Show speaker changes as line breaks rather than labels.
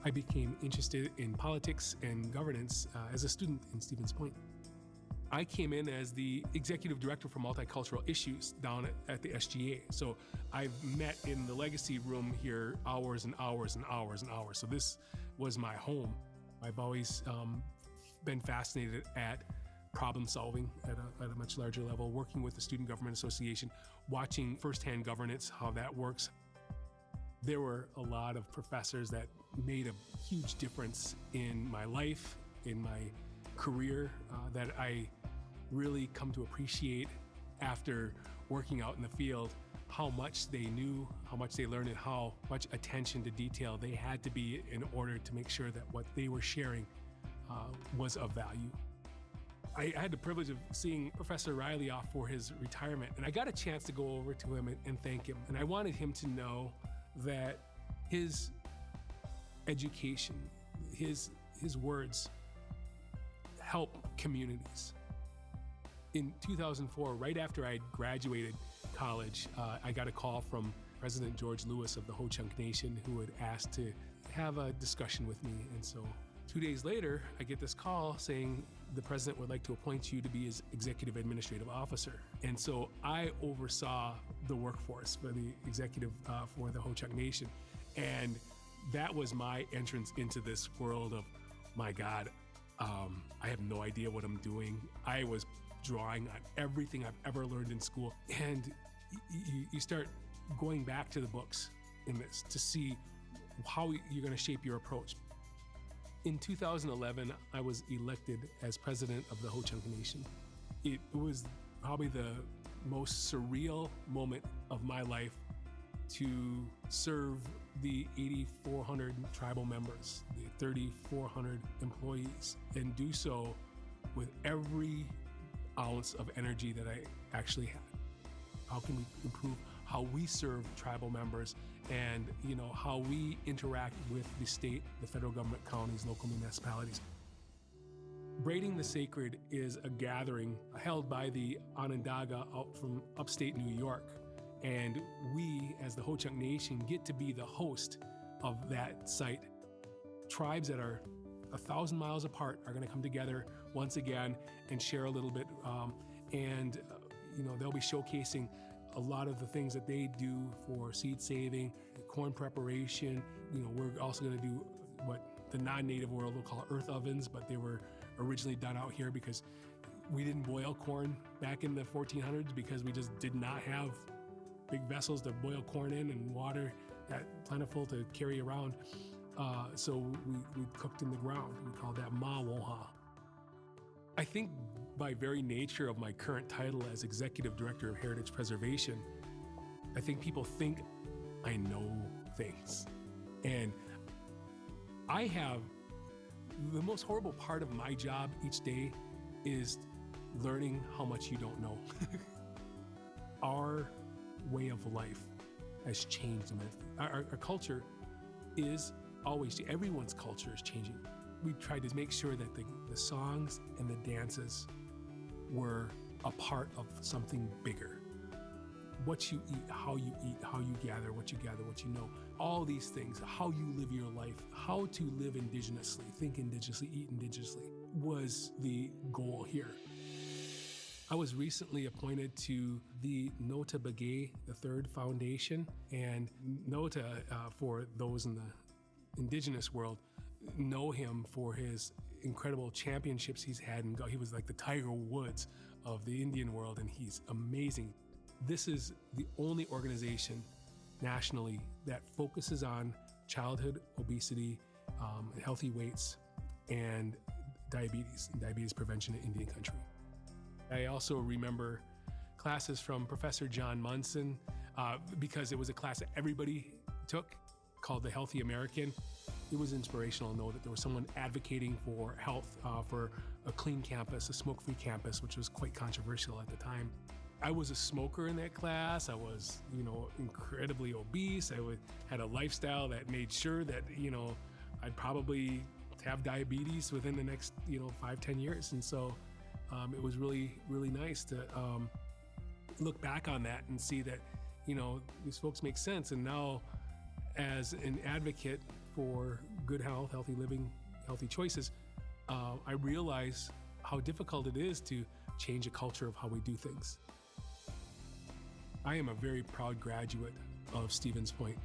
I became interested in politics and governance as a student in Stevens Point. I came in as the executive director for multicultural issues down at the SGA. So I've met in the legacy room here hours and hours and hours and hours. So this was my home. I've always been fascinated at problem solving at a much larger level, working with the Student Government Association, watching firsthand governance, how that works. There were a lot of professors that made a huge difference in my life, in my career, that I really come to appreciate after working out in the field, how much they knew, how much they learned, and how much attention to detail they had to be in order to make sure that what they were sharing was of value. I had the privilege of seeing Professor Riley off for his retirement, and I got a chance to go over to him and thank him. And I wanted him to know that his education, his words help communities. In 2004, right after I graduated college, I got a call from President George Lewis of the Ho-Chunk Nation, who had asked to have a discussion with me. And so 2 days later, I get this call saying the president would like to appoint you to be his executive administrative officer. And so I oversaw the workforce for the executive for the Ho-Chunk Nation. And that was my entrance into this world of, my God, I have no idea what I'm doing. I was drawing on everything I've ever learned in school. And you start going back to the books in this to see how you're going to shape your approach. In 2011, I was elected as president of the Ho-Chunk Nation. It was probably the most surreal moment of my life to serve the 8,400 tribal members, the 3,400 employees, and do so with every ounce of energy that I actually had. How can we improve how we serve tribal members and how we interact with the state, the federal government, counties, local municipalities? Braiding the Sacred is a gathering held by the Onondaga out from upstate New York. And we, as the Ho-Chunk Nation, get to be the host of that site. Tribes that are 1,000 miles apart are going to come together once again and share a little bit. They'll be showcasing a lot of the things that they do for seed saving, corn preparation. We're also going to do what the non-native world will call earth ovens, but they were originally done out here because we didn't boil corn back in the 1400s because we just did not have big vessels to boil corn in and water that plentiful to carry around. So we cooked in the ground. We called that ma-woha. I think by very nature of my current title as Executive Director of Heritage Preservation, I think people think I know things. And I have the most horrible part of my job each day is learning how much you don't know. Our way of life has changed. Our culture is always, everyone's culture is changing. We tried to make sure that the songs and the dances were a part of something bigger. What you eat, how you gather, what you know. All these things, how you live your life, how to live indigenously, think indigenously, eat indigenously, was the goal here. I was recently appointed to the Nota Begay III Foundation, and Nota, for those in the indigenous world, know him for his incredible championships he's had, and he was like the Tiger Woods of the Indian world, and he's amazing. This is the only organization nationally that focuses on childhood obesity, healthy weights, and diabetes prevention in Indian country. I also remember classes from Professor John Munson because it was a class that everybody took called The Healthy American. It was inspirational to know that there was someone advocating for health, for a clean campus, a smoke-free campus, which was quite controversial at the time. I was a smoker in that class. I was, incredibly obese. I had a lifestyle that made sure that, I'd probably have diabetes within the next, 5-10 years. And so it was really, really nice to look back on that and see that, these folks make sense. And now, as an advocate for good health, healthy living, healthy choices, I realize how difficult it is to change a culture of how we do things. I am a very proud graduate of Stevens Point.